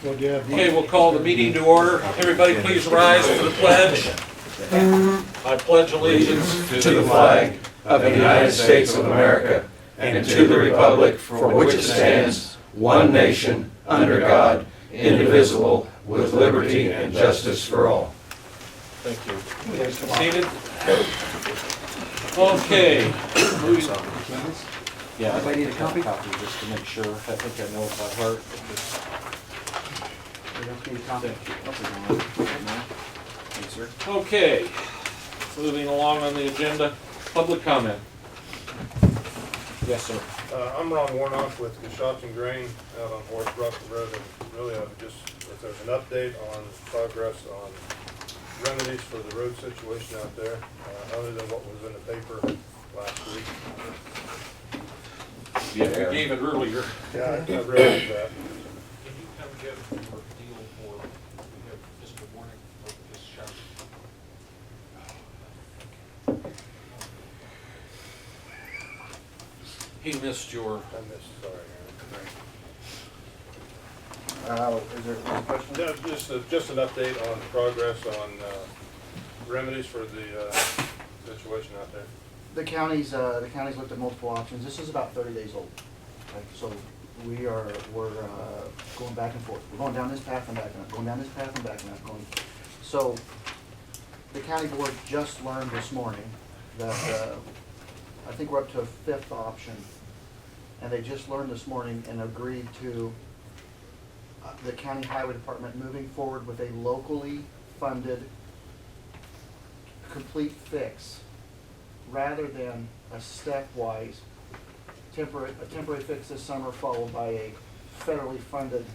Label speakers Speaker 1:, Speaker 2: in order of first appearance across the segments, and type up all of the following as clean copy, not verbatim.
Speaker 1: Okay, we'll call the meeting to order. Everybody please rise for the pledge. I pledge allegiance
Speaker 2: to the flag of the United States of America and to the republic for which it stands, one nation, under God, indivisible, with liberty and justice for all.
Speaker 1: Thank you. Seated? Okay. Yeah, I need a copy just to make sure. I think I know it by heart. Thank you. Okay. Moving along on the agenda, public comment. Yes, sir.
Speaker 3: I'm Ron Warnock with Coshocton Grain out on Forest Rock Road, and really I'm just, if there's an update on progress on remedies for the road situation out there, other than what was in the paper last week.
Speaker 1: Yeah, we gave it earlier.
Speaker 3: Yeah, I realized that.
Speaker 1: Can you come get your deal for, we have Mr. Warnick for this shop? He missed your,
Speaker 3: I missed, sorry,
Speaker 4: Is there a question?
Speaker 3: Aaron. Just an update on progress on remedies for the situation out there.
Speaker 4: The county's looked at multiple options. This is about 30 days old. Okay, so we're going back and forth. We're going down this path and backing up, going down this path and backing up, going. So the county board just learned this morning that I think we're up to a 5th option. And they just learned this morning and agreed to the county highway department moving forward with a locally funded complete fix rather than a stepwise temporary fix this summer followed by a federally funded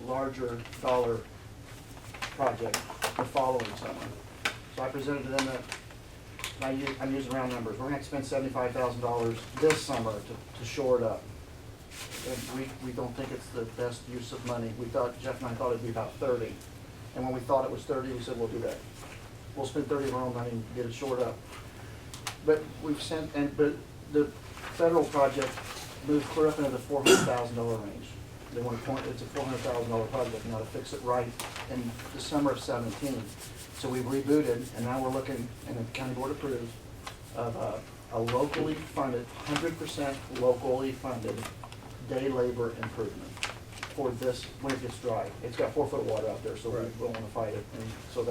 Speaker 4: larger dollar project the following summer. So I presented to them that I'm using round numbers. We're going to spend $75,000 this summer to shore it up. And we don't think it's the best use of money. We thought, Jeff and I thought it'd be about 30. And when we thought it was 30, we said, we'll do that. We'll spend 30 of our own money and get it shored up. But but the federal project moved clear up into the $400,000 range. They want to point, it's a $400,000 project now to fix it right in the summer of 17. So we rebooted, and now we're looking, and the county board approved, of a locally funded, 100% locally funded day labor improvement for this when it gets dry. It's got 4 foot of water out there, so we don't want to fight it. And so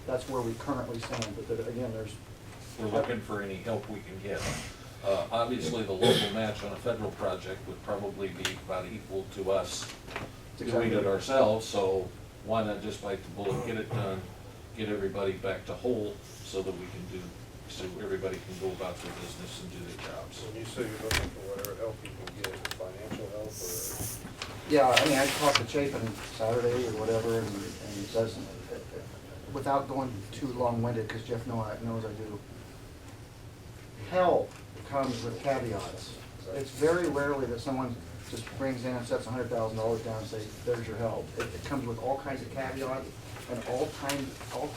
Speaker 4: that's where we currently stand. But again,
Speaker 1: we're looking for any help we can get. Obviously, the local match on a federal project would probably be about equal to us doing it ourselves, so why not just bite the bullet, get it done, get everybody back to whole so that we can so everybody can go about their business and do their jobs.
Speaker 3: When you say you're looking for whatever help you can get, financial help or?
Speaker 4: Yeah, I mean, I talked to Chapin Saturday or whatever, and he doesn't, without going too long-winded, because Jeff knows I do, help comes with caveats. It's very rarely that someone just brings in and sets $100,000 down and says, there's your help. It comes with all kinds of caveats and all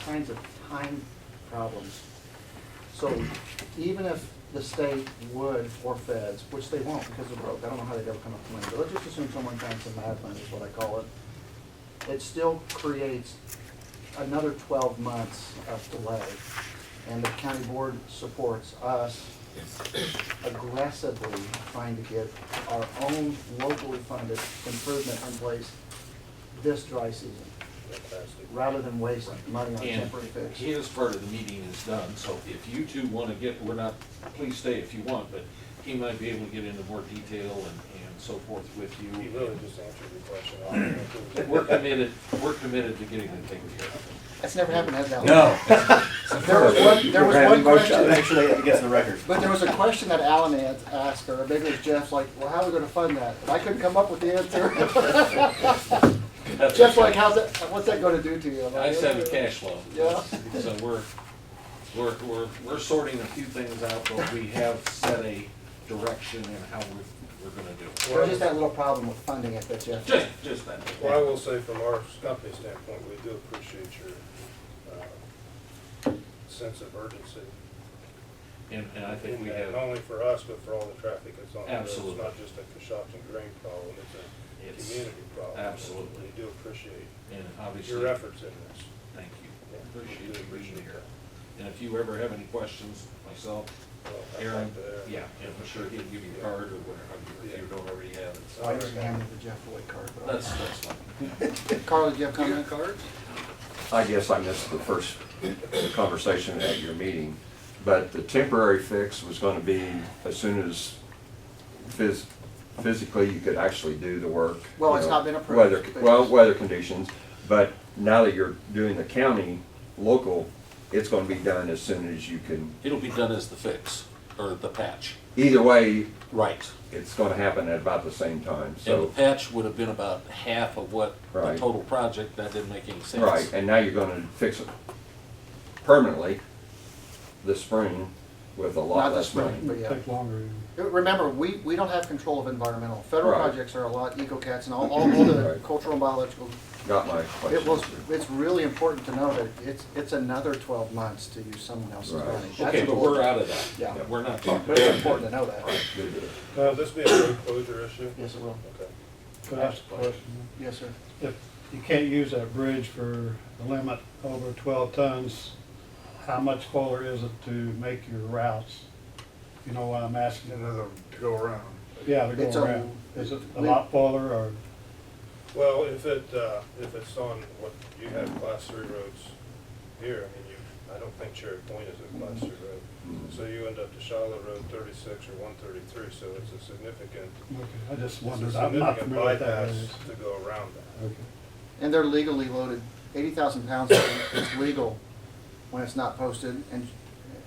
Speaker 4: kinds of time problems. So even if the state would, or feds, which they won't because they're broke, I don't know how they'd ever come up with money, but let's just assume someone finds some mad money is what I call it. It still creates another 12 months of delay. And the county board supports us aggressively trying to get our own locally funded improvement in place this dry season, rather than waste money on temporary fix.
Speaker 1: His part of the meeting is done, so if you two want to get, please stay if you want, but he might be able to get into more detail and so forth with you.
Speaker 3: He really just answered your question.
Speaker 1: We're committed to getting it taken care of.
Speaker 4: That's never happened, has that?
Speaker 2: No.
Speaker 4: There was one question.
Speaker 2: Make sure that gets in the record.
Speaker 4: But there was a question that Alan asked, or maybe it was Jeff's, like, well, how are we going to fund that? And I couldn't come up with the answer. Jeff's like, what's that going to do to you? I'm like,
Speaker 1: I said the cash flow.
Speaker 4: Yeah.
Speaker 1: So we're sorting a few things out, but we have set a direction in how we're going to do it.
Speaker 4: There's just that little problem with funding it that Jeff.
Speaker 1: Just that.
Speaker 3: Well, I will say from our company standpoint, we do appreciate your sense of urgency.
Speaker 1: And I think we
Speaker 3: And
Speaker 1: have.
Speaker 3: not only for us, but for all the traffic that's on the road.
Speaker 1: Absolutely.
Speaker 3: It's not just a Coshocton Grain problem, it's a
Speaker 1: It's-
Speaker 3: community problem.
Speaker 1: absolutely.
Speaker 3: We do appreciate
Speaker 1: And obviously.
Speaker 3: your efforts in this.
Speaker 1: Thank you.
Speaker 3: Yeah,
Speaker 1: Appreciate
Speaker 3: we
Speaker 1: you
Speaker 3: do
Speaker 1: being
Speaker 3: appreciate
Speaker 1: here.
Speaker 3: that.
Speaker 1: And if you ever have any questions, myself,
Speaker 3: Well, I'd
Speaker 1: Aaron,
Speaker 3: like to-
Speaker 1: yeah, and I'm sure he'll give you a card or whatever, if you don't already have it.
Speaker 4: So I just handed the Jeff Floyd card. but-
Speaker 1: That's fine.
Speaker 4: Carl, did you have a comment?
Speaker 1: Cards?
Speaker 2: I guess I missed the first conversation at your meeting, but the temporary fix was gonna be as soon as physically you could actually do the work.
Speaker 4: Well,
Speaker 2: you
Speaker 4: it's
Speaker 2: know,
Speaker 4: not been approved,
Speaker 2: Weather,
Speaker 4: but
Speaker 2: well,
Speaker 4: it's-
Speaker 2: weather conditions, but now that you're doing the county, local, it's gonna be done as soon as you can.
Speaker 1: It'll be done as the fix, or the patch.
Speaker 2: Either way,
Speaker 1: Right.
Speaker 2: it's gonna happen at about the same time,
Speaker 1: And the
Speaker 2: so.
Speaker 1: patch would have been about half of what the
Speaker 2: Right.
Speaker 1: total project, that didn't make any sense.
Speaker 2: Right, and now you're gonna fix it permanently this spring with a
Speaker 4: Not
Speaker 2: lot
Speaker 4: this
Speaker 2: less
Speaker 4: spring,
Speaker 2: money.
Speaker 4: but yeah.
Speaker 5: Take longer.
Speaker 4: Remember, we don't have control of environmental. Federal
Speaker 2: Right.
Speaker 4: projects are a lot, EcoCats and all the
Speaker 2: Right.
Speaker 4: cultural and biological.
Speaker 2: Got my
Speaker 4: It was,
Speaker 2: question.
Speaker 4: it's really important to know that it's another 12 months to use someone else's
Speaker 2: Right.
Speaker 4: money. That's
Speaker 1: Okay, but we're
Speaker 4: important.
Speaker 1: out of that.
Speaker 4: Yeah.
Speaker 1: We're not talking.
Speaker 4: But it's important to know that.
Speaker 2: Good deal.
Speaker 3: Will this be a road closure issue?
Speaker 4: Yes, it will.
Speaker 3: Okay.
Speaker 5: Could I ask a question?
Speaker 4: Yes, sir.
Speaker 5: If you can't use that bridge for the limit over 12 tons, how much fuller is it to make your routes? You know why I'm asking?
Speaker 3: To go around.
Speaker 5: Yeah, to
Speaker 4: It's
Speaker 5: go
Speaker 4: a-
Speaker 5: around. Is it a
Speaker 4: we-
Speaker 5: lot fuller or?
Speaker 3: Well, if it's on what you have class 3 roads here, I mean, I don't think Cherry Point is a class 3 road.
Speaker 2: Mhm.
Speaker 3: So you end up to Charlotte Road 36 or 133, so it's a significant,
Speaker 5: Okay, I just
Speaker 3: it's a
Speaker 5: wondered. I'm not
Speaker 3: significant
Speaker 5: familiar with that.
Speaker 3: bypass
Speaker 5: area.
Speaker 3: to go around that.
Speaker 5: Okay.
Speaker 4: And they're legally loaded. 80,000 pounds is legal when it's not posted.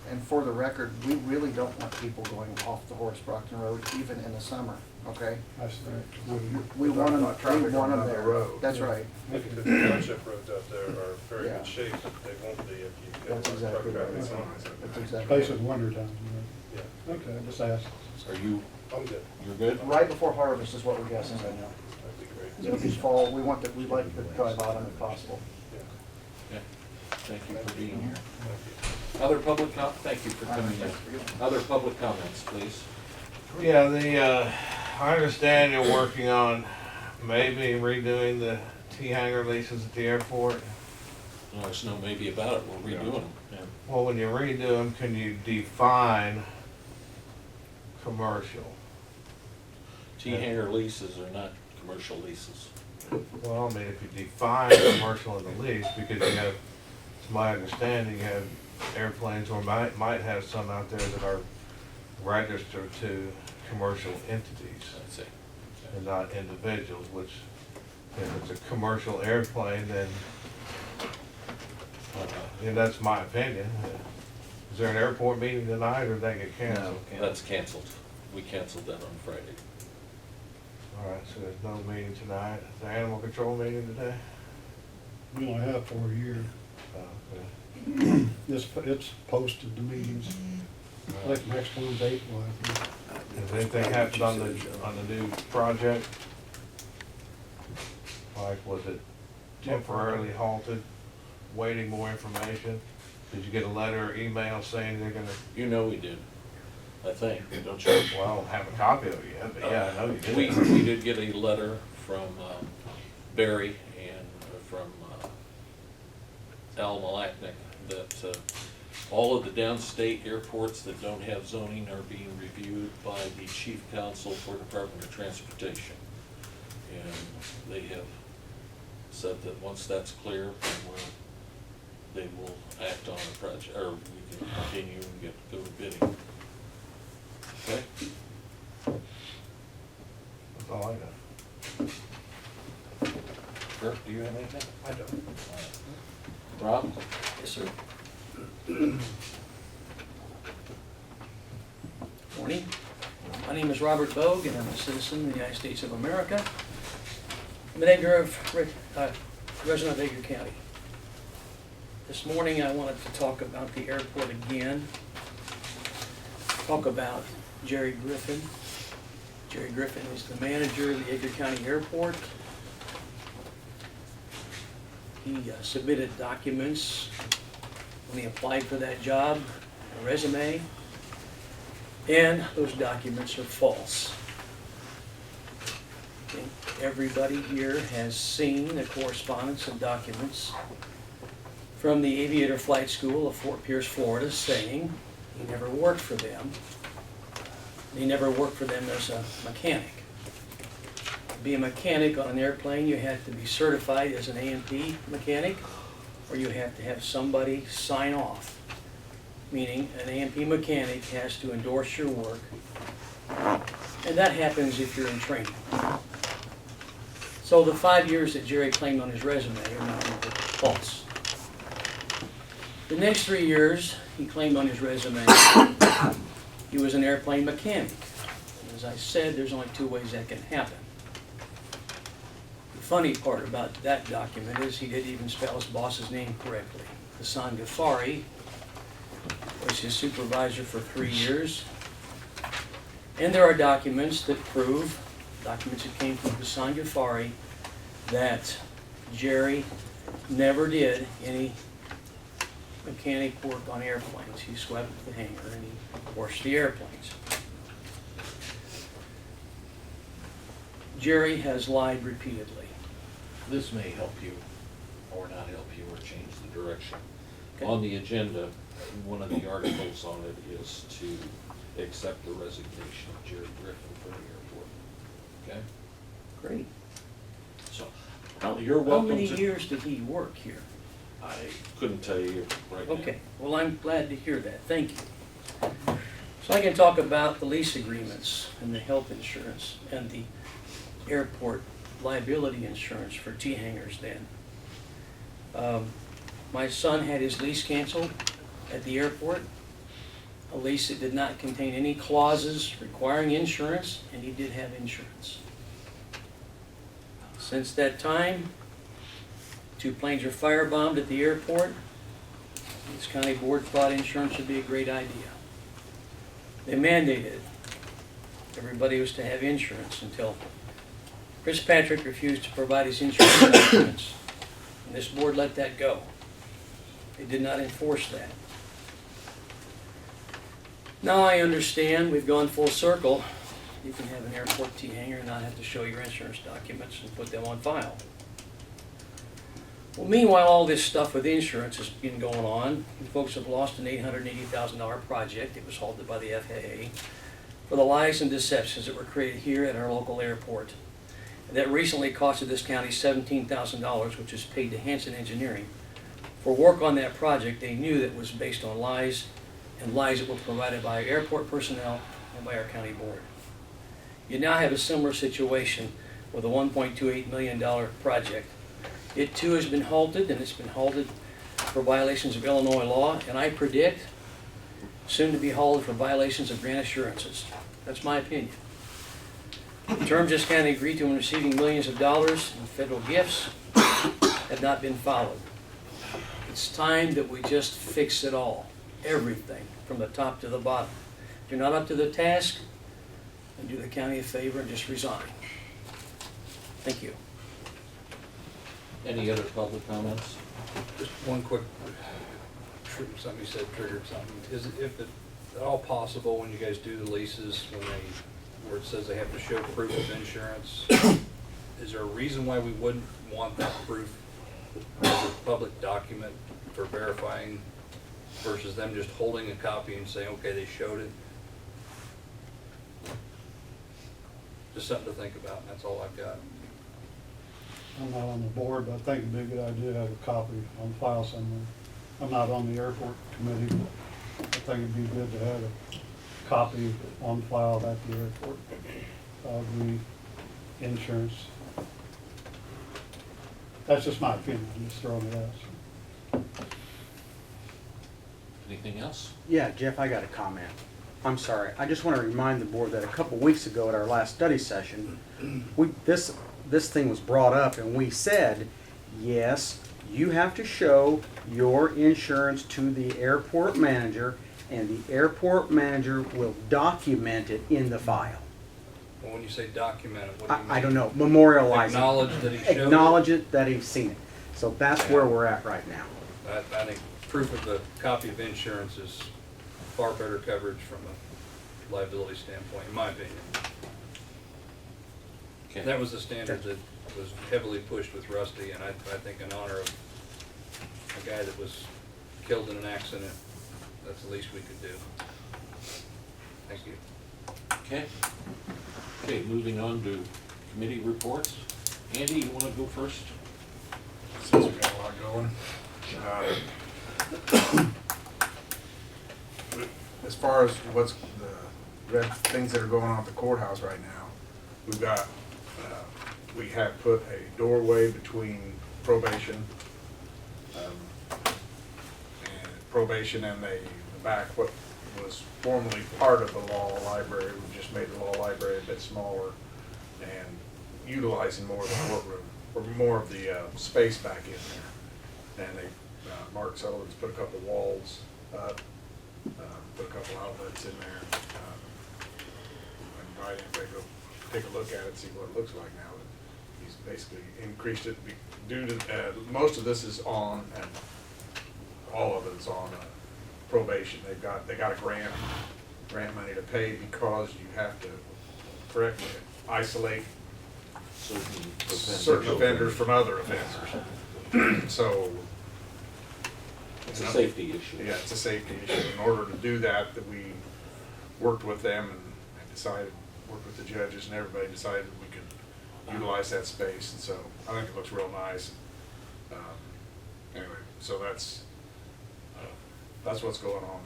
Speaker 4: And for the record, we really don't want people going off the Horace Brockton Road even in the summer, okay?
Speaker 5: I see.
Speaker 4: We want them,
Speaker 3: Not traffic
Speaker 4: we want
Speaker 3: on
Speaker 4: them
Speaker 3: another
Speaker 4: there.
Speaker 3: road.
Speaker 4: That's right.
Speaker 3: Because the township roads out there are very
Speaker 4: Yeah.
Speaker 3: good shape, but they won't be if you get
Speaker 4: That's
Speaker 3: a lot of truck
Speaker 4: exactly right.
Speaker 3: traffic on it.
Speaker 4: That's exactly
Speaker 5: Especially
Speaker 4: right.
Speaker 5: in winter time.
Speaker 3: Yeah,
Speaker 5: Okay, I just asked.
Speaker 1: Are you,
Speaker 3: I'm good.
Speaker 1: you're good?
Speaker 4: Right before harvest is what we're guessing right now.
Speaker 3: That'd be great.
Speaker 4: It'll be fall, we'd like the dry bottom if possible.
Speaker 3: Yeah.
Speaker 1: Okay. Thank you for being here.
Speaker 3: Thank you.
Speaker 1: Other public thank you for coming in. Other public comments, please.
Speaker 6: Yeah, I understand you're working on maybe redoing the T-hanger leases at the airport.
Speaker 1: No, there's no maybe about it, we're redoing them. Yeah.
Speaker 6: Well, when you redo them, can you define commercial?
Speaker 1: T-hanger leases are not commercial leases.
Speaker 6: Well, I mean, if you define commercial in the lease, because you have, to my understanding, you have airplanes or might have some out there that are registered to commercial entities
Speaker 1: I'd say.
Speaker 6: and not individuals, which if it's a commercial airplane, then, and that's my opinion. Is there an airport meeting tonight or did that get canceled?
Speaker 1: That's canceled. We canceled that on Friday.
Speaker 6: All right, so there's no meeting tonight. Is there animal control meeting today?
Speaker 5: We only have 4 years.
Speaker 6: Oh, okay.
Speaker 5: It's posted, the meetings. I think next one's April, I think.
Speaker 6: Has anything happened on the new project? Like, was it temporarily halted, waiting more information? Did you get a letter or email saying they're gonna,
Speaker 1: You know we did, I think, don't you?
Speaker 6: well, I don't have a copy of it yet, but yeah, I know you did.
Speaker 1: We did get a letter from Barry and from Al Malachnik that all of the downstate airports that don't have zoning are being reviewed by the chief counsel for Department of Transportation. And they have said that once that's clear, they will act on a project, or we can continue and go to bidding. Okay?
Speaker 6: That's all I got.
Speaker 1: Kirk, do you have anything?
Speaker 3: I don't.
Speaker 1: Rob?
Speaker 7: Yes, sir. Morning. My name is Robert Bogue, and I'm a citizen of the United States of America. I'm an Edgar resident of Edgar County. This morning, I wanted to talk about the airport again. Talk about Jerry Griffin. Jerry Griffin is the manager of the Edgar County Airport. He submitted documents when he applied for that job, a resume, and those documents are false. Okay. everybody here has seen the correspondence and documents from the Aviator Flight School of Fort Pierce, Florida, saying he never worked for them. He never worked for them as a mechanic. To be a mechanic on an airplane, you had to be certified as an A&P mechanic, or you have to have somebody sign off, meaning an A&P mechanic has to endorse your work, and that happens if you're in training. So the 5 years that Jerry claimed on his resume are not false. The next 3 years he claimed on his resume he was an airplane mechanic. As I said, there's only 2 ways that can happen. The funny part about that document is he didn't even spell his boss's name correctly. Hassan Ghaffari was his supervisor for 3 years. And there are documents that prove, documents that came from Hassan Ghaffari, that Jerry never did any mechanic work on airplanes. He swept the hangar and he washed the airplanes. Jerry has lied repeatedly.
Speaker 1: This may help you, or not help you, or change the direction.
Speaker 7: Okay.
Speaker 1: On the agenda, one of the articles on it is to accept the resignation of Jerry Griffin from the airport. Okay?
Speaker 7: Great.
Speaker 1: So,
Speaker 7: How,
Speaker 1: you're
Speaker 7: how
Speaker 1: welcome
Speaker 7: many
Speaker 1: to.
Speaker 7: years did he work here?
Speaker 1: I couldn't tell you right now.
Speaker 7: Okay, well, I'm glad to hear that. Thank you. So I can talk about the lease agreements and the health insurance and the airport liability insurance for T-hangars then. My son had his lease canceled at the airport, a lease that did not contain any clauses requiring insurance, and he did have insurance. Since that time, 2 planes were firebombed at the airport. This county board thought insurance would be a great idea. They mandated everybody was to have insurance until Chris Patrick refused to provide his insurance documents. And this board let that go. They did not enforce that. Now I understand we've gone full circle. You can have an airport T-hanger and not have to show your insurance documents and put them on file. Well, meanwhile, all this stuff with insurance has been going on. You folks have lost an $880,000 project. It was halted by the FAA for the lies and deceptions that were created here at our local airport. That recently costed this county $17,000, which is paid to Hanson Engineering. For work on that project, they knew that was based on lies, and lies that were provided by our airport personnel and by our county board. You now have a similar situation with a $1.28 million project. It too has been halted, and it's been halted for violations of Illinois law, and I predict soon to be halted for violations of grant assurances. That's my opinion. The terms this county agreed to in receiving millions of dollars in federal gifts have not been followed. It's time that we just fix it all, everything, from the top to the bottom. If you're not up to the task, then do the county a favor and just resign. Thank you.
Speaker 1: Any other public comments?
Speaker 8: Just one quick, something you said triggered something. Is it, if at all possible, when you guys do the leases, where it says they have to show proof of insurance, is there a reason why we wouldn't want that proof as a public document for verifying versus them just holding a copy and saying, okay, they showed it? Just something to think about, and that's all I've got.
Speaker 5: I'm not on the board, but I think it'd be a good idea to have a copy on file somewhere. I'm not on the airport committee, but I think it'd be good to have a copy on file at the airport of the insurance. That's just my opinion, I'm just throwing it out.
Speaker 1: Anything else?
Speaker 9: Yeah, Jeff, I got a comment. I'm sorry. I just want to remind the board that a couple weeks ago at our last study session, this thing was brought up and we said, yes, you have to show your insurance to the airport manager and the airport manager will document it in the file.
Speaker 8: Well, when you say document it, what do you mean?
Speaker 9: I don't know, memorialize it.
Speaker 8: Acknowledge that he showed it?
Speaker 9: Acknowledge it, that he's seen it. So that's where we're at right now.
Speaker 8: I think proof of the copy of insurance is far better coverage from a liability standpoint, in my opinion.
Speaker 1: Okay.
Speaker 8: That was the standard that was heavily pushed with Rusty, and I think in honor of a guy that was killed in an accident, that's the least we could do. Thank you.
Speaker 1: Okay. Okay, moving on to committee reports. Andy, you wanna go first?
Speaker 10: Since we got a lot going. As far as what's things that are going on at the courthouse right now, we've got, we have put a doorway between probation, and the back, what was formerly part of the law library. We just made the law library a bit smaller and utilizing more of the courtroom, or more of the space back in there. And they, Mark Sullivan's put a couple walls up, put a couple outlets in there. I invite anybody to go take a look at it, see what it looks like now. He's basically increased it due to, most of this is on, and all of it is on probation. They got a grant money to pay because you have to correctly isolate certain offenders from other offenders. So
Speaker 1: It's a safety issue.
Speaker 10: yeah, it's a safety issue. In order to do that, we worked with them and decided, worked with the judges and everybody decided we could utilize that space. And so I think it looks real nice. Anyway, so that's what's going on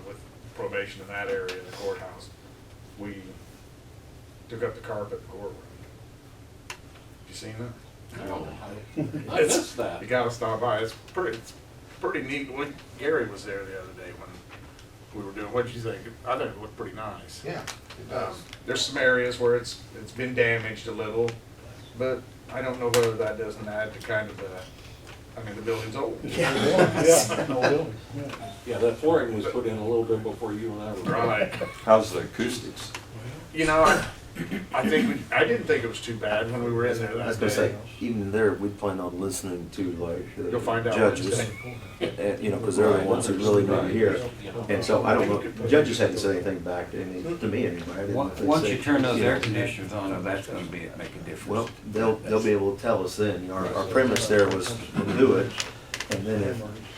Speaker 10: with probation in that area of the courthouse. We took up the carpet in the courtroom. Have you seen that?
Speaker 1: No, I missed that.
Speaker 10: You gotta stop by. It's pretty neat. Gary was there the other day when we were doing, what'd you think? I think it looked pretty nice.
Speaker 2: Yeah, it does.
Speaker 10: There's some areas where it's been damaged a little, but I don't know whether that doesn't add to kind of the building's old.
Speaker 5: Yeah, no building, yeah.
Speaker 1: Yeah, that flooring was put in a little bit before you and I were.
Speaker 10: Right.
Speaker 2: How's the acoustics?
Speaker 10: You know, I didn't think it was too bad when we were in there
Speaker 11: I was
Speaker 10: that
Speaker 11: gonna say,
Speaker 10: day.
Speaker 11: even there, we'd plan on listening to like
Speaker 10: You'll find
Speaker 11: the
Speaker 10: out
Speaker 11: judges,
Speaker 10: Wednesday.
Speaker 11: you know, because they're the ones who really need to hear. And so I don't know, judges hadn't said anything back to me anyway. I didn't know if they
Speaker 2: Once
Speaker 11: said,
Speaker 2: you turn those
Speaker 11: know,
Speaker 2: air conditioners on, that's gonna make a difference.
Speaker 11: Well, they'll be able to tell us then. You know, our premise there was to do it, and then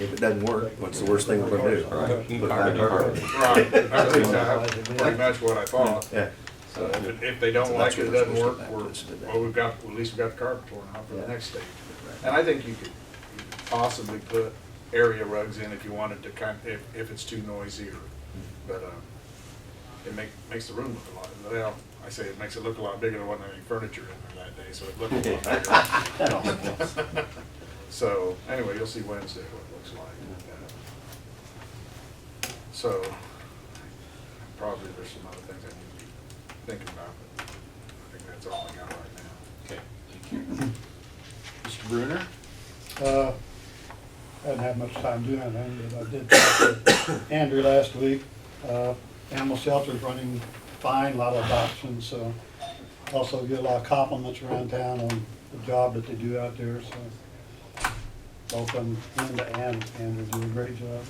Speaker 11: if it doesn't work, what's the worst thing we're gonna do?
Speaker 2: Right.
Speaker 11: Put it back in our-
Speaker 10: Right, that's exactly pretty much what I thought.
Speaker 11: Yeah.
Speaker 10: So if they don't
Speaker 11: So
Speaker 10: like
Speaker 11: that's
Speaker 10: it, it
Speaker 11: what
Speaker 10: doesn't
Speaker 11: we're
Speaker 10: work,
Speaker 11: supposed to do.
Speaker 10: well, at least we've got the carpet torn out for the
Speaker 11: Yeah.
Speaker 10: next stage. And I think you could possibly put area rugs in if you wanted to if it's too noisy or, but, it makes the room look a lot, well, I say it makes it look a lot bigger. There wasn't any furniture in there that day, so it looked a lot bigger. So, anyway, you'll see Wednesday what it looks like. So, probably there's some other things I need to be thinking about, but I think that's all I got right now.
Speaker 1: Okay, thank you. Mr. Bruner?
Speaker 5: I hadn't had much time doing anything, but I did talk to Andrew last week. Animal shelter's running fine, a lot of adoptions, so also get a lot of compliments around town on the job that they do out there, so both them, Linda and Andrew do a great job.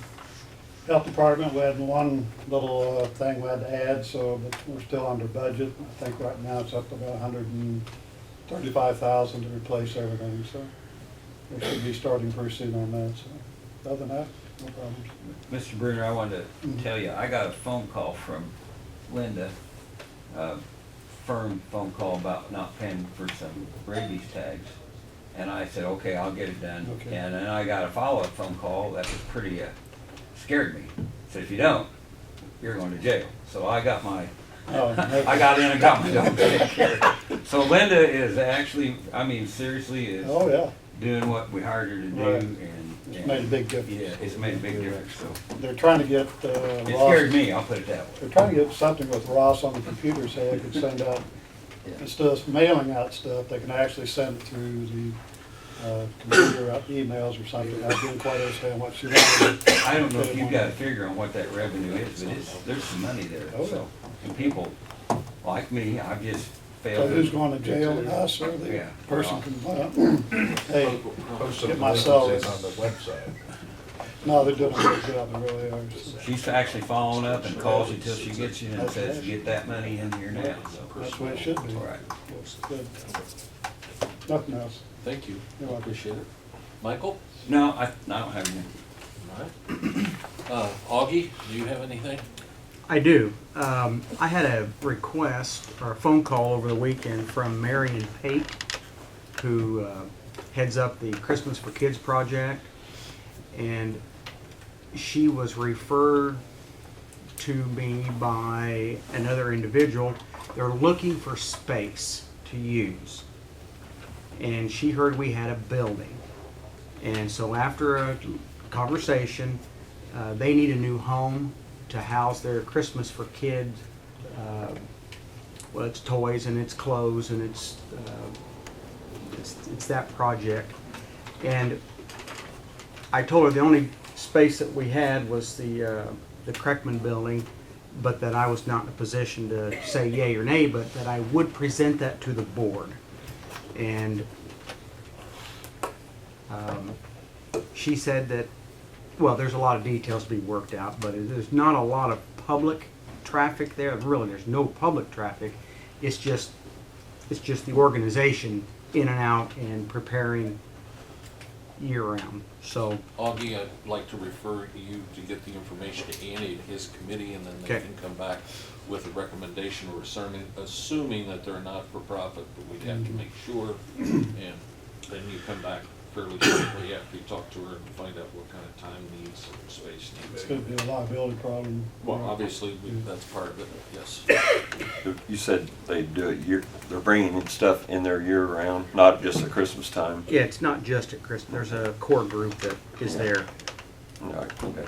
Speaker 5: Health department, we had one little thing we had to add, so, but we're still under budget. I think right now it's up to about $135,000 to replace everything, so we should be starting pretty soon on that, so other than that, no problems.
Speaker 2: Mr. Bruner, I wanted to tell you, I got a phone call from Linda, firm phone call about not paying for some rabies tags. And I said, okay, I'll get it done.
Speaker 5: Okay.
Speaker 2: And then I got a follow-up phone call that was pretty, scared me. Said, if you don't, you're going to jail. So I got my,
Speaker 5: Oh,
Speaker 2: I got in and got my dog taken care of. So Linda is actually, I mean, seriously is
Speaker 5: Oh, yeah,
Speaker 2: doing what we hired her to do,
Speaker 5: Right.
Speaker 2: and
Speaker 5: it's made a big difference.
Speaker 2: yeah, it's made a big difference. So
Speaker 5: They're trying to get
Speaker 2: it
Speaker 5: Ross,
Speaker 2: scared me. I'll put it that way.
Speaker 5: they're trying to get something with Ross on the computer so they can send out, instead of mailing out stuff, they can actually send it through the computer emails or something. I didn't quite understand what she wanted.
Speaker 2: I don't know if you've got a figure on what that revenue is, but there's some money there.
Speaker 5: Oh,
Speaker 2: So, and people like me, I've just
Speaker 5: So
Speaker 2: failed.
Speaker 5: who's going to jail, us or the
Speaker 2: Yeah.
Speaker 5: person can, hey,
Speaker 6: Post some
Speaker 5: get myself,
Speaker 6: on the website.
Speaker 5: No, they did a good job, they really are.
Speaker 2: She's actually following up and calls you till she gets you and says, get that money in here now. So,
Speaker 5: That's the way it should be.
Speaker 2: all right.
Speaker 5: Good. Nothing else.
Speaker 1: Thank you.
Speaker 5: You're welcome.
Speaker 1: Appreciate it. Michael?
Speaker 2: No, I don't have any.
Speaker 1: All right. Augie, do you have anything?
Speaker 9: I do. I had a request or a phone call over the weekend from Marion Pate, who heads up the Christmas for Kids project, and she was referred to me by another individual. They're looking for space to use, and she heard we had a building, and so after a conversation, they need a new home to house their Christmas for Kids. Well, it's toys and it's clothes and it's that project. And I told her the only space that we had was the Kreckman building, but that I was not in a position to say yay or nay, but that I would present that to the board. And she said that, well, there's a lot of details to be worked out, but there's not a lot of public traffic there. Really, there's no public traffic. It's just the organization in and out and preparing year-round. So,
Speaker 1: Augie, I'd like to refer you to get the information to Andy and his committee, and then they
Speaker 9: Okay.
Speaker 1: can come back with a recommendation or assuming that they're not for profit, but we'd have to make sure. And then you come back fairly quickly after you talk to her and find out what kind of time needs or space
Speaker 5: It's
Speaker 1: needs.
Speaker 5: gonna be a liability problem.
Speaker 1: Well, obviously, that's part of it, yes.
Speaker 2: You said they do it they're bringing stuff in there year round, not just at Christmas time.
Speaker 9: yeah, it's not just at Christmas. There's a core group that is there.
Speaker 2: Right, okay.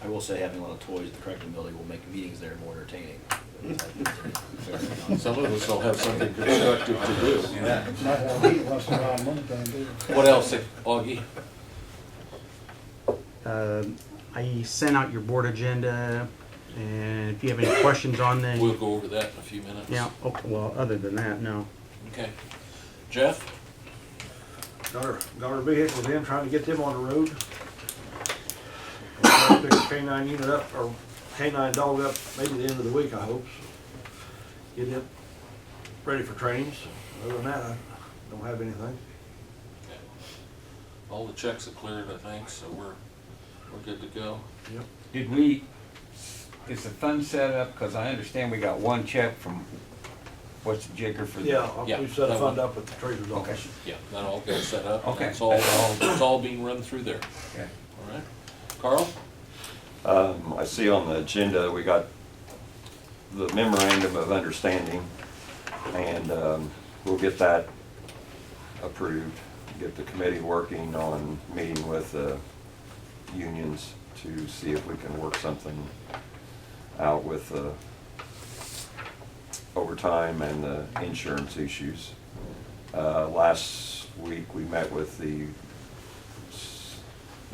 Speaker 12: I will say having a lot of toys at the Correcting Building will make meetings there more entertaining.
Speaker 1: Some of us will have something constructive to do.
Speaker 5: Not have heat unless they're on one time, do they?
Speaker 1: What else, Augie?
Speaker 9: I sent out your board agenda, and if you have any questions on the,
Speaker 1: We'll go over that in a few minutes.
Speaker 9: yeah, okay, well, other than that, no.
Speaker 1: Okay. Jeff?
Speaker 13: Got our vehicles in, trying to get them on the road. I'll pick a canine unit up, or canine dog up, maybe the end of the week, I hope. Get them ready for trainings. Other than that, I don't have anything.
Speaker 1: All the checks are cleared, I think, so we're good to go.
Speaker 2: Did is the fund set up, because I understand we got one check from, what's the jigger for?
Speaker 13: Yeah,
Speaker 1: Yeah,
Speaker 13: we set a
Speaker 1: that
Speaker 13: fund
Speaker 1: one.
Speaker 13: up at the treasurer's office.
Speaker 1: Yeah, that all gets set up. and
Speaker 2: Okay.
Speaker 1: It's all being run through there.
Speaker 2: Okay.
Speaker 1: All right. Carl?
Speaker 14: I see on the agenda, we got the memorandum of understanding, and we'll get that approved, get the committee working on meeting with the unions to see if we can work something out with the overtime and the insurance issues. Last week, we met with the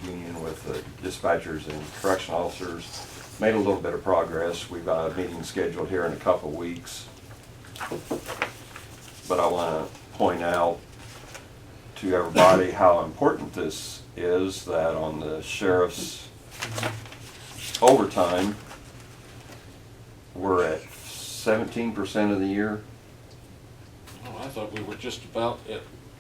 Speaker 14: union with the dispatchers and correction officers, made a little bit of progress. We've got a meeting scheduled here in a couple of weeks. But I want to point out to everybody how important this is, that on the sheriff's overtime, we're at 17% of the year.
Speaker 1: Oh, I thought we were just about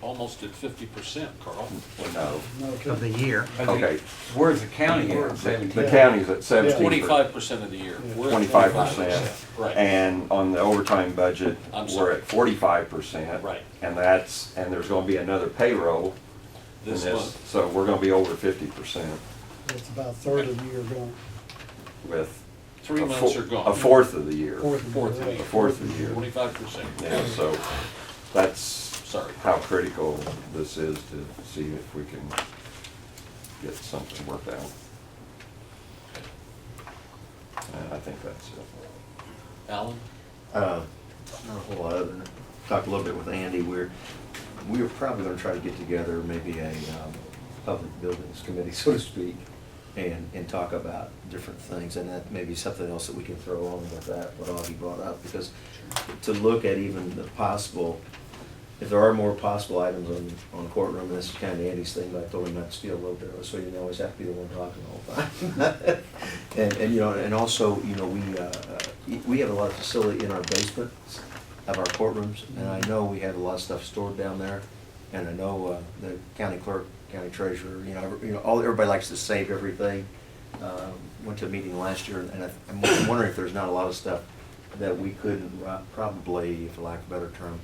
Speaker 1: almost at 50%, Carl.
Speaker 14: No,
Speaker 5: No,
Speaker 9: Of the year.
Speaker 14: okay,
Speaker 2: Where's the county at? 17?
Speaker 14: the county's at 17%.
Speaker 1: 25% of the year. We're at
Speaker 14: 25%.
Speaker 1: Right.
Speaker 14: And on the overtime budget,
Speaker 1: I'm
Speaker 14: we're
Speaker 1: sorry.
Speaker 14: at 45%.
Speaker 1: Right.
Speaker 14: And there's gonna be another payroll in
Speaker 1: This
Speaker 14: this,
Speaker 1: month.
Speaker 14: so we're gonna be over 50%
Speaker 5: it's about a third of the year gone.
Speaker 14: with.
Speaker 1: 3
Speaker 14: a
Speaker 1: months
Speaker 14: fo-
Speaker 1: are gone.
Speaker 14: A fourth of the year.
Speaker 5: Fourth of the
Speaker 1: Fourth of
Speaker 5: year.
Speaker 1: the
Speaker 14: A fourth of the year.
Speaker 1: 25%.
Speaker 14: Yeah, so that's
Speaker 1: Sorry.
Speaker 14: how critical this is to see if we can get something worked out. And I think that's it.
Speaker 1: Alan?
Speaker 11: Not a whole lot other than, talked a little bit with Andy, we're probably gonna try to get together maybe a public buildings committee, so to speak, and talk about different things, and that may be something else that we can throw on with that, what Augie brought up, because to look at even the possible if there are more possible items on courtroom, and this is kind of Andy's thing, but I told him not to steal a little bit of it, so he didn't always have to be the one talking all the time. And you know, and also, you know, we have a lot of facility in our basement of our courtrooms, and I know we have a lot of stuff stored down there, and I know the county clerk, county treasurer, everybody likes to save everything. Went to a meeting last year, and I'm wondering if there's not a lot of stuff that we couldn't probably, for lack of a better term,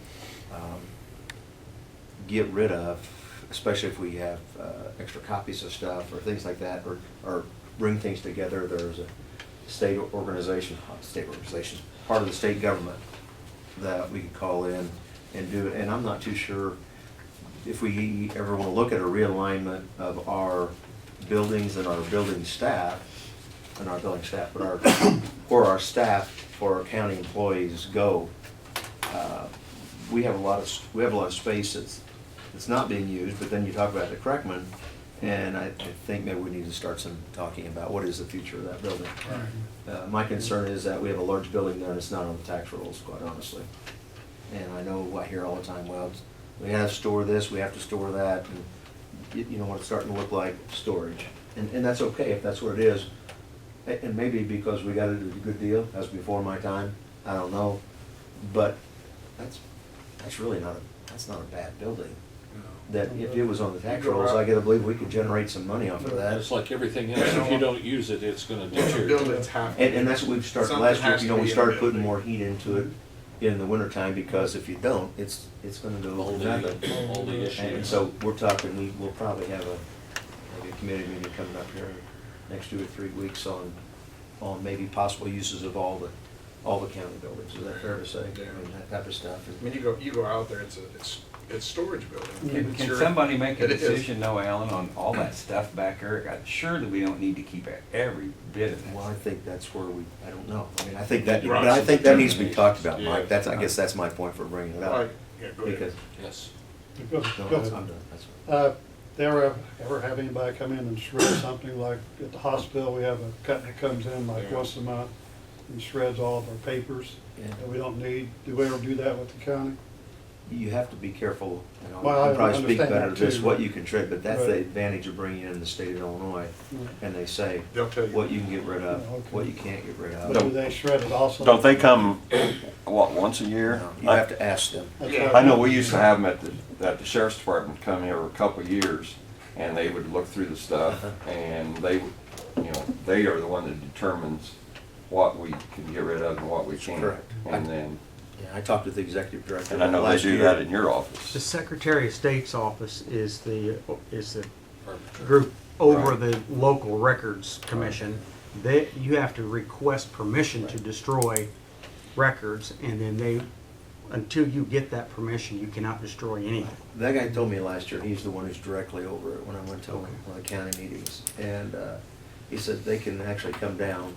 Speaker 11: get rid of, especially if we have extra copies of stuff or things like that, or bring things together. There's a state organization, part of the state government that we could call in and do it. And I'm not too sure if we ever want to look at a realignment of our buildings and our building staff, but where our staff for our county employees go. We have a lot of space that's not being used, but then you talk about the Kreckman, and I think maybe we need to start talking about what is the future of that building. My concern is that we have a large building there and it's not on the tax rolls, quite honestly. And I know I hear all the time, well, we have to store this, we have to store that, and you know what it's starting to look like, storage. And that's okay if that's what it is. And maybe because we got it at a good deal, that was before my time, I don't know. But that's really not a bad building. That if it was on the tax rolls, I gotta believe we could generate some money off of that.
Speaker 1: It's like everything else, if you don't use it, it's gonna deteriorate.
Speaker 10: Buildings have.
Speaker 11: And that's what we've started
Speaker 10: Something
Speaker 11: last
Speaker 10: has
Speaker 11: week,
Speaker 10: to
Speaker 11: we
Speaker 10: be
Speaker 11: started
Speaker 10: in a
Speaker 11: putting
Speaker 10: building.
Speaker 11: more heat into it in the wintertime, because if you don't, it's gonna go
Speaker 1: All
Speaker 11: to
Speaker 1: the
Speaker 11: nothing. And
Speaker 1: issues.
Speaker 11: so we're talking, we'll probably have maybe a committee meeting coming up here next 2 or 3 weeks on maybe possible uses of all the county buildings. Is that fair to say?
Speaker 10: Yeah.
Speaker 11: I mean, that type of stuff.
Speaker 10: I mean, you go out there, it's storage building.
Speaker 2: Can
Speaker 10: Sure.
Speaker 2: somebody make a
Speaker 10: It is.
Speaker 2: decision though, Alan, on all that stuff back there? I'm sure that we don't need to keep every bit of
Speaker 11: Well,
Speaker 2: that.
Speaker 11: I think that's where I don't know. I mean, I think that,
Speaker 10: Right.
Speaker 11: but I think that needs to be talked about,
Speaker 1: Yeah.
Speaker 11: Mike. I guess that's my point for bringing it up.
Speaker 10: Right. Yeah, go ahead.
Speaker 11: Because,
Speaker 1: Yes.
Speaker 5: Go
Speaker 11: no,
Speaker 5: go
Speaker 11: I'm
Speaker 5: ahead.
Speaker 11: done. That's
Speaker 5: They ever have anybody come in and shred something, like at the hospital, we have a company that comes in like
Speaker 10: Yeah.
Speaker 5: once a month and shreds all of our papers
Speaker 11: Yeah.
Speaker 5: that we don't need. Do we ever do that with the county?
Speaker 11: You have to be careful, and
Speaker 5: Well, I
Speaker 11: I'll probably speak
Speaker 5: understand
Speaker 11: better
Speaker 5: that
Speaker 11: to this,
Speaker 5: too,
Speaker 11: what
Speaker 5: but-
Speaker 11: you can trade, but that's the
Speaker 5: Right.
Speaker 11: advantage of bringing in the state of Illinois.
Speaker 5: Right.
Speaker 11: And they say
Speaker 10: They'll tell you.
Speaker 11: what you can get rid of,
Speaker 5: Yeah, okay.
Speaker 11: what you can't get rid
Speaker 5: But do
Speaker 11: of.
Speaker 5: they shred it also?
Speaker 14: Don't they come, what, once a year?
Speaker 11: You have to ask them.
Speaker 5: That's
Speaker 10: Yeah.
Speaker 5: right.
Speaker 14: I know we used to have them at the sheriff's department, come here every couple of years, and they would look through the stuff, and they would, they are the one that determines what we can get rid of and what we can't.
Speaker 11: Correct.
Speaker 14: And then,
Speaker 11: Yeah, I talked with the executive director
Speaker 14: and I know they
Speaker 11: last
Speaker 14: do
Speaker 11: year.
Speaker 14: that in your
Speaker 9: The
Speaker 14: office.
Speaker 9: Secretary of State's office is the group over
Speaker 14: Right.
Speaker 9: the local records commission. You have to request permission to destroy records, and then until you get that permission, you cannot destroy anything.
Speaker 11: That guy told me last year, he's the one who's directly over it when I went to one of the county meetings. And he said they can actually come down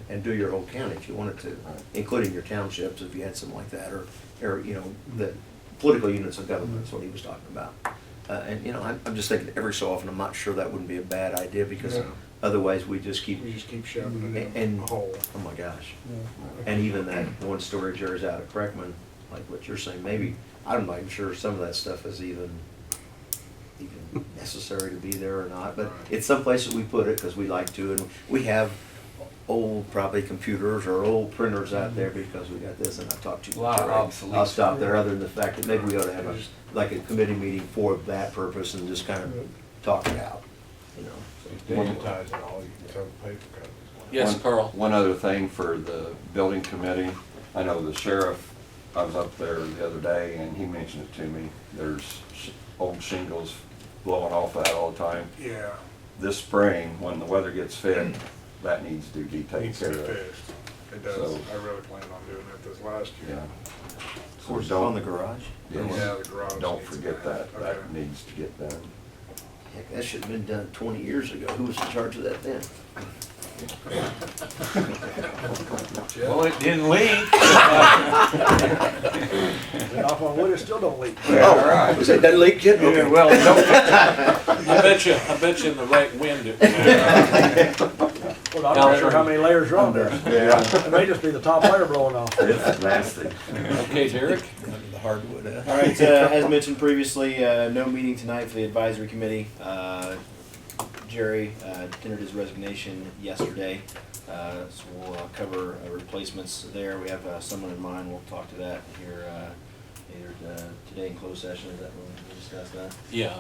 Speaker 11: and do your whole county if you wanted to, including your townships if you had something like that, or the political units of government is what he was talking about. And I'm just thinking every so often, I'm not sure that wouldn't be a bad idea, because
Speaker 10: Yeah.
Speaker 11: otherwise we just keep,
Speaker 10: You just keep shoving it in
Speaker 11: and,
Speaker 10: a hole.
Speaker 11: oh my gosh.
Speaker 5: Yeah.
Speaker 11: And even that one storage area's out of Kreckman, like what you're saying, maybe, I'm not even sure some of that stuff is even necessary to be there or not, but it's some place that we put it because we like to, and we have old probably computers or old printers out there because we got this, and I talked to you.
Speaker 2: A lot of
Speaker 11: Terry.
Speaker 2: obsolete
Speaker 11: I'll stop there, other than the fact that maybe we ought to have a committee meeting for that purpose and just kind of talk it out,
Speaker 6: Digitize it all, you can throw the paper copies.
Speaker 1: Yes,
Speaker 14: One-
Speaker 1: Carl.
Speaker 14: One other thing for the building committee, I know the sheriff, I was up there the other day and he mentioned it to me, there's old shingles blowing off that all the time.
Speaker 10: Yeah.
Speaker 14: This spring, when the weather gets fit, that needs to be taken
Speaker 10: Needs to
Speaker 14: care
Speaker 10: be
Speaker 14: of.
Speaker 10: fixed. It does.
Speaker 14: So-
Speaker 10: I really plan on doing that this last year.
Speaker 14: Yeah.
Speaker 11: Of course, on the garage.
Speaker 14: Yes.
Speaker 10: Yeah, the garage.
Speaker 14: Don't
Speaker 10: needs
Speaker 14: forget that,
Speaker 10: Okay.
Speaker 14: that needs to get done.
Speaker 11: Heck, that should have been done 20 years ago. Who was in charge of that then?
Speaker 2: Well, it didn't leak.
Speaker 13: Off on wood, it still don't leak.
Speaker 11: Oh, was that leak yet? Okay.
Speaker 2: Well, don't,
Speaker 1: I bet you in the right wind it would.
Speaker 13: Well, I'm not sure how many layers are on there.
Speaker 11: Yeah.
Speaker 13: It may just be the top layer blowing off.
Speaker 11: It's nasty.
Speaker 1: Okay, Derek?
Speaker 2: hardwood, huh?
Speaker 12: All right, as mentioned previously, no meeting tonight for the advisory committee. Jerry tendered his resignation yesterday, so we'll cover replacements there. We have someone in mind. We'll talk to that here either today in closed session. Is that when we discuss that?
Speaker 1: Yeah,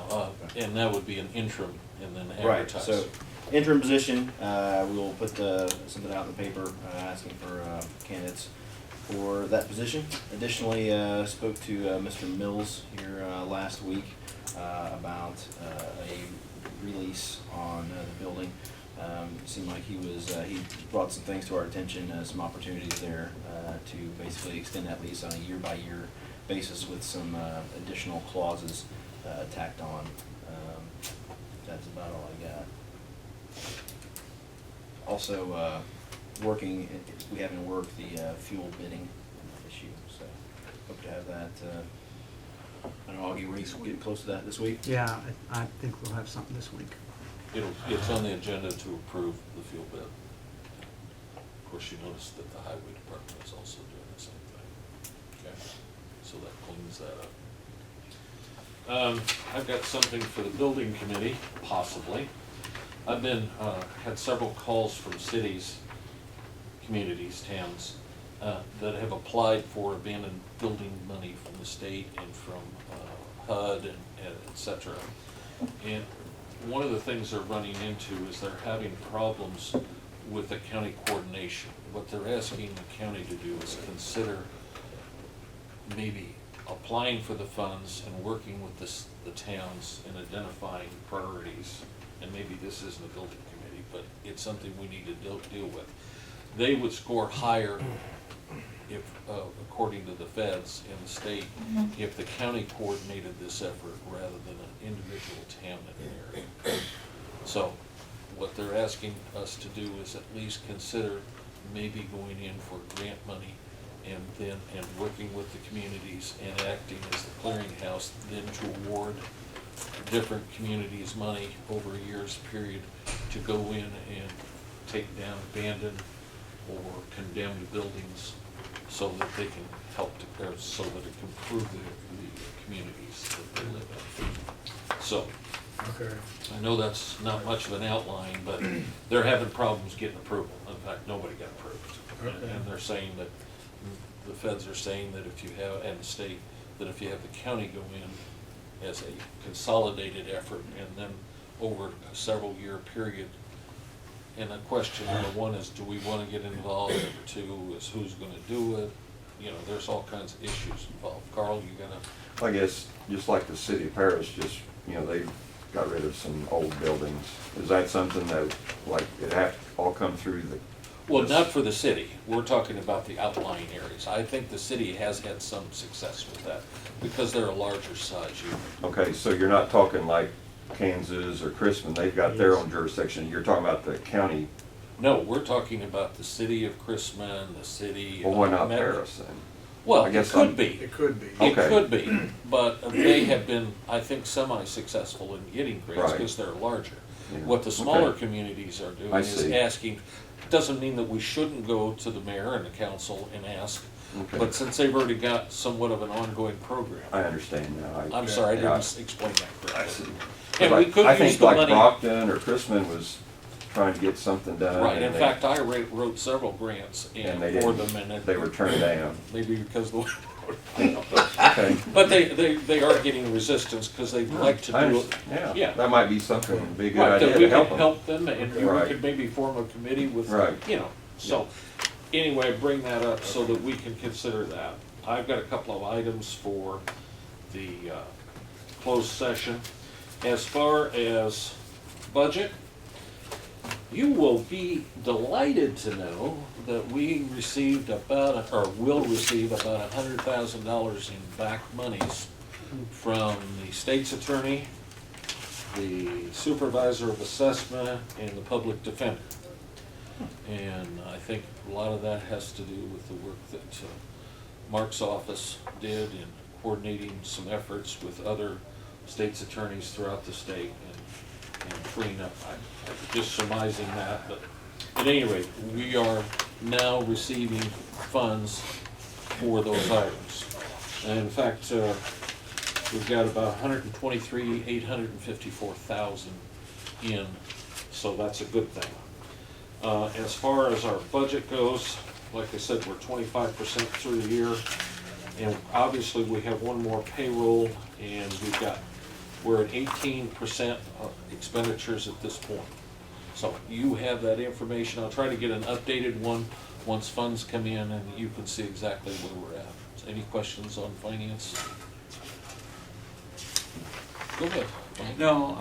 Speaker 1: and that would be an interim and then
Speaker 12: Right,
Speaker 1: advertise.
Speaker 12: so interim position, we'll put something out in the paper asking for candidates for that position. Additionally, spoke to Mr. Mills here last week about a release on the building. Seemed like he brought some things to our attention, some opportunities there to basically extend that lease on a year-by-year basis with some additional clauses tacked on. That's about all I got. Also, we haven't worked the fuel bidding issue, so hope to have that. I don't know, Augie, we're getting close to that this week?
Speaker 9: Yeah, I think we'll have something this week.
Speaker 1: It's on the agenda to approve the fuel bid. Of course, you noticed that the highway department is also doing the same thing. Okay, so that cleans that up. I've got something for the building committee, possibly. I've been, had several calls from cities, communities, towns, that have applied for abandoned building money from the state and from HUD and et cetera. And one of the things they're running into is they're having problems with the county coordination. What they're asking the county to do is consider maybe applying for the funds and working with the towns in identifying priorities. And maybe this isn't a building committee, but it's something we need to deal with. They would score higher if, according to the feds and the state, if the county coordinated this effort rather than an individual town in an area. So what they're asking us to do is at least consider maybe going in for grant money and working with the communities and acting as the clearinghouse, then to award different communities money over a year's period to go in and take down abandoned or condemned buildings so that they can help to, or so that it can improve the communities that they live in. So,
Speaker 8: Okay.
Speaker 1: I know that's not much of an outline, but they're having problems getting approval. In fact, nobody got approved.
Speaker 8: Okay.
Speaker 1: And they're saying that, the feds are saying that if you have, and the state, that if you have the county go in as a consolidated effort and then over a several year period, and the question number one is, do we want to get involved? Number two is, who's going to do it? You know, there's all kinds of issues involved. Carl, you gonna?
Speaker 14: I guess, just like the city of Paris, just, you know, they got rid of some old buildings. Is that something that, like, it have to all come through the?
Speaker 1: Well, not for the city. We're talking about the outlying areas. I think the city has had some success with that because they're a larger size unit.
Speaker 14: Okay, so you're not talking like Kansas or Crispin, they've got their own jurisdiction. You're talking about the county.
Speaker 1: No, we're talking about the city of Crispin, the city of.
Speaker 14: Well, why not
Speaker 1: Medford.
Speaker 14: Paris then?
Speaker 1: Well,
Speaker 14: I
Speaker 1: it
Speaker 14: guess
Speaker 1: could
Speaker 14: I'm-
Speaker 1: be.
Speaker 10: It could be.
Speaker 1: It
Speaker 14: Okay.
Speaker 1: could be, but they have been, I think, semi-successful in getting grants
Speaker 14: Right.
Speaker 1: because they're larger.
Speaker 14: Yeah.
Speaker 1: What the smaller
Speaker 14: Okay.
Speaker 1: communities are doing
Speaker 14: I
Speaker 1: is
Speaker 14: see.
Speaker 1: asking, doesn't mean that we shouldn't go to the mayor and the council and ask,
Speaker 14: Okay.
Speaker 1: but since they've already got somewhat of an ongoing program.
Speaker 14: I understand now.
Speaker 1: I'm sorry, I
Speaker 14: yeah.
Speaker 1: didn't explain that
Speaker 14: I
Speaker 1: correctly.
Speaker 14: see.
Speaker 1: And we could
Speaker 14: I
Speaker 1: use
Speaker 14: think
Speaker 1: the
Speaker 14: like
Speaker 1: money.
Speaker 14: Brockton or Crispin was trying to get something done.
Speaker 1: Right,
Speaker 14: and
Speaker 1: in
Speaker 14: they-
Speaker 1: fact, I wrote several grants
Speaker 14: And they
Speaker 1: for
Speaker 14: didn't,
Speaker 1: them and
Speaker 14: they were turned down.
Speaker 1: maybe because the.
Speaker 14: Okay.
Speaker 1: But they are getting resistance because they'd like to
Speaker 14: I
Speaker 1: do it.
Speaker 14: understand.
Speaker 1: Yeah.
Speaker 14: That might be something, would be a good
Speaker 1: Right,
Speaker 14: idea
Speaker 1: that we
Speaker 14: to help
Speaker 1: could
Speaker 14: them.
Speaker 1: help them and we
Speaker 14: Right.
Speaker 1: could maybe form a committee with,
Speaker 14: Right.
Speaker 1: you know, so. Anyway, bring that up so that we can consider that. I've got a couple of items for the closed session. As far as budget, you will be delighted to know that we received about, or will receive about $100,000 in back monies from the state's attorney, the supervisor of assessment, and the public defender. And I think a lot of that has to do with the work that Mark's office did in coordinating some efforts with other state's attorneys throughout the state and freeing up. I'm just surmising that, but at any rate, we are now receiving funds for those items. And in fact, we've got about 123,854,000 in, so that's a good thing. As far as our budget goes, like I said, we're 25% through the year, and obviously we have one more payroll, and we're at 18% expenditures at this point. So you have that information. I'll try to get an updated one once funds come in, and you can see exactly where we're at. So any questions on finance? Go ahead.
Speaker 2: No,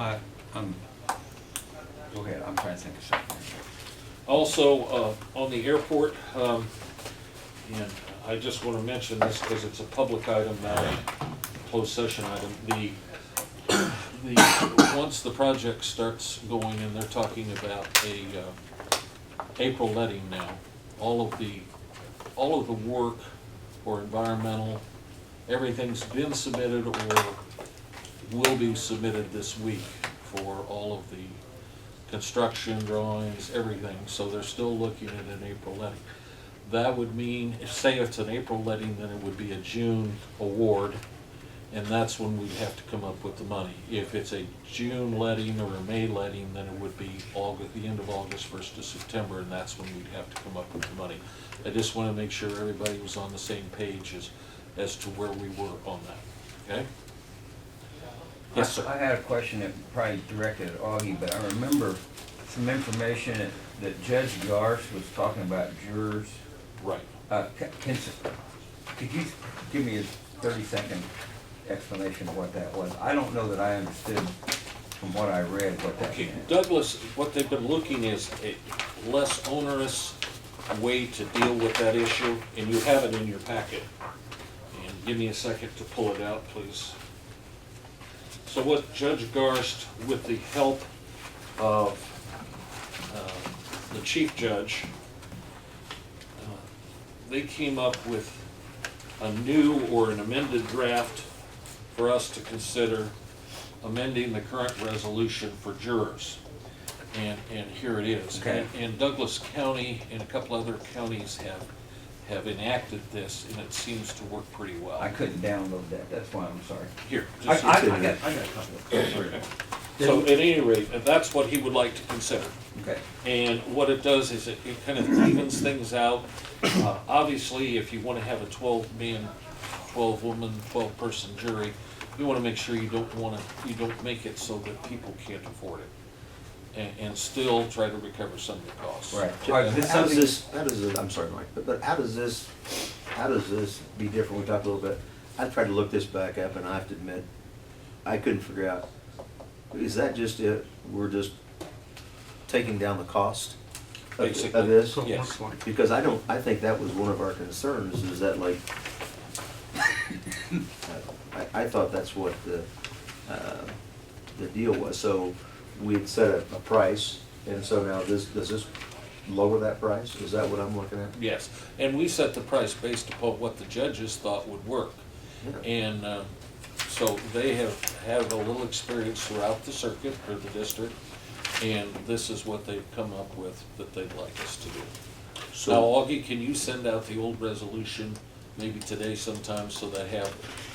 Speaker 2: go ahead, I'm trying to think of something.
Speaker 1: Also, on the airport, and I just want to mention this because it's a public item, not a closed session item. Once the project starts going, and they're talking about a April letting now, all of the work for environmental, everything's been submitted or will be submitted this week for all of the construction drawings, everything, so they're still looking at an April letting. That would mean, say it's an April letting, then it would be a June award, and that's when we'd have to come up with the money. If it's a June letting or a May letting, then it would be August, the end of August, 1st of September, and that's when we'd have to come up with the money. I just want to make sure everybody was on the same page as to where we were on that, okay? Yes, sir.
Speaker 2: I had a question that probably directed at Augie, but I remember some information that Judge Garst was talking about jurors.
Speaker 1: Right.
Speaker 2: Could you give me a 30-second explanation of what that was? I don't know that I understood from what I read what that meant.
Speaker 1: Douglas, what they've been looking is a less onerous way to deal with that issue, and you have it in your packet. And give me a second to pull it out, please. So what Judge Garst, with the help of the chief judge, they came up with a new or an amended draft for us to consider amending the current resolution for jurors. And here it is.
Speaker 2: Okay.
Speaker 1: And Douglas County and a couple other counties have enacted this, and it seems to work pretty well.
Speaker 2: I couldn't download that, that's why I'm sorry.
Speaker 1: Here.
Speaker 2: I
Speaker 1: just-
Speaker 2: got a couple.
Speaker 1: Okay. So at any rate, that's what he would like to consider.
Speaker 2: Okay.
Speaker 1: And what it does is it kind of evens things out. Obviously, if you want to have a 12-man, 12-woman, 12-person jury, you want to make sure you don't make it so that people can't afford it. And still try to recover some of the costs.
Speaker 2: Right.
Speaker 11: I'm sorry, Mike, but how does this be different? We talked a little bit. I tried to look this back up, and I have to admit, I couldn't figure out, is that just it? We're just taking down the cost
Speaker 1: Basically,
Speaker 11: of this?
Speaker 1: yes.
Speaker 11: Because I think that was one of our concerns, is that like, I thought that's what the deal was. So we'd set a price, and so now does this lower that price? Is that what I'm looking at?
Speaker 1: Yes, and we set the price based upon what the judges thought would work.
Speaker 11: Yeah.
Speaker 1: And so they have had a little experience throughout the circuit or the district, and this is what they've come up with that they'd like us to do.
Speaker 11: So-
Speaker 1: Now, Augie, can you send out the old resolution maybe today sometime so they have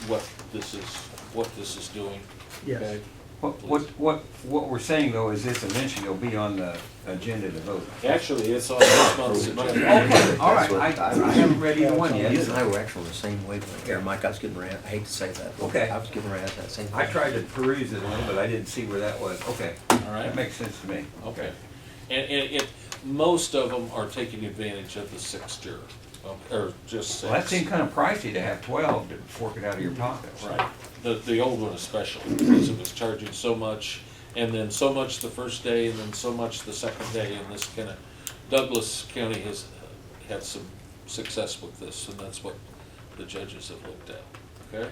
Speaker 1: what this is doing?
Speaker 4: Yes.
Speaker 1: Okay?
Speaker 2: What we're saying though is this eventually will be on the agenda to vote.
Speaker 1: Actually, it's on this month's agenda.
Speaker 2: Okay, all right,
Speaker 11: That's what
Speaker 2: I haven't read either one yet.
Speaker 11: You and I were actually on the same wavelength here, Mike. I was getting ready, I hate to say that. but
Speaker 2: Okay.
Speaker 11: I was getting ready at that same.
Speaker 2: I tried to peruse it a little, but I didn't see where that was. Okay,
Speaker 1: All right.
Speaker 2: that makes sense to me.
Speaker 1: Okay. And most of them are taking advantage of the 6 juror, or just 6.
Speaker 2: Well, that seemed kind of pricey to have 12 to fork it out of your pocket.
Speaker 1: Right. The old one especially, because it was charging so much, and then so much the first day, and then so much the second day, and this kind of, Douglas County has had some success with this, and that's what the judges have looked at, okay?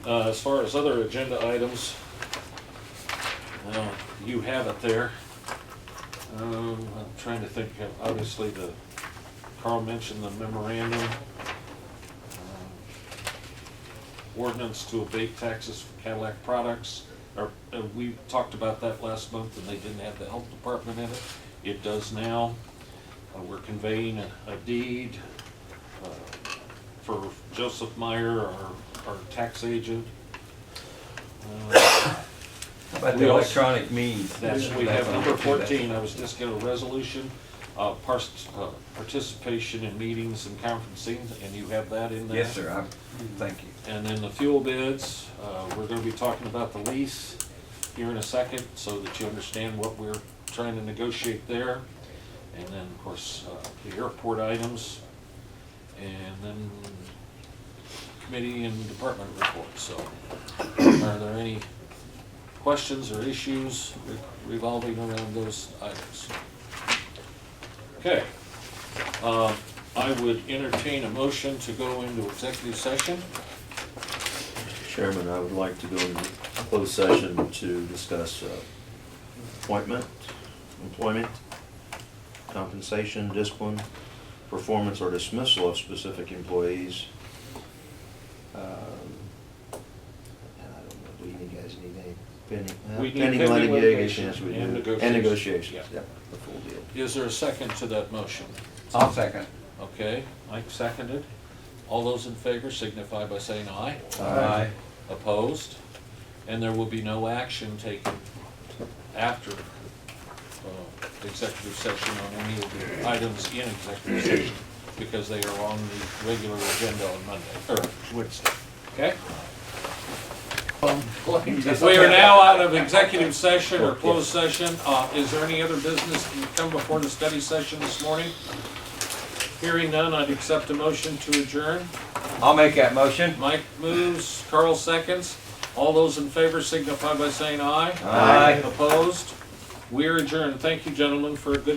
Speaker 1: As far as other agenda items, you have it there. I'm trying to think, obviously Carl mentioned the memorandum. Ordinance to abate taxes for Cadillac products. We talked about that last month, and they didn't have the health department in it. It does now. We're conveying a deed for Joseph Meyer, our tax agent. Uh,
Speaker 14: How about
Speaker 1: We
Speaker 14: the
Speaker 1: also-
Speaker 14: electronic means?
Speaker 1: That's, we have number 14, I was just getting a resolution, participation in meetings and conferencing, and you have that in there?
Speaker 14: Yes, sir, thank you.
Speaker 1: And then the fuel bids, we're gonna be talking about the lease here in a second, so that you understand what we're trying to negotiate there. And then, of course, the airport items, and then committee and department reports, so. Are there any questions or issues revolving around those items? Okay. I would entertain a motion to go into executive session.
Speaker 11: Mr. Chairman, I would like to go into closed session to discuss employment, compensation, discipline, performance or dismissal of specific employees. And I don't know, do you guys need any
Speaker 1: We need
Speaker 11: pending
Speaker 1: pending
Speaker 11: litigation?
Speaker 1: litigation
Speaker 11: Yes, we do.
Speaker 1: and negotiations.
Speaker 11: And negotiations,
Speaker 1: Yeah.
Speaker 11: yeah, the full deal.
Speaker 1: Is there a second to that motion?
Speaker 2: I'll second.
Speaker 1: Okay, Mike seconded. All those in favor signify by saying aye.
Speaker 2: Aye.
Speaker 1: Opposed? And there will be no action taken after executive session on any of the items in executive session, because they are on the regular agenda on Monday, or Wednesday, okay? We are now out of executive session or closed session. Is there any other business to come before the study session this morning? Hearing none, I'd accept a motion to adjourn.
Speaker 2: I'll make that motion.
Speaker 1: Mike moves, Carl seconds. All those in favor signify by saying aye.
Speaker 2: Aye.
Speaker 1: Opposed? We are adjourned. Thank you, gentlemen, for a good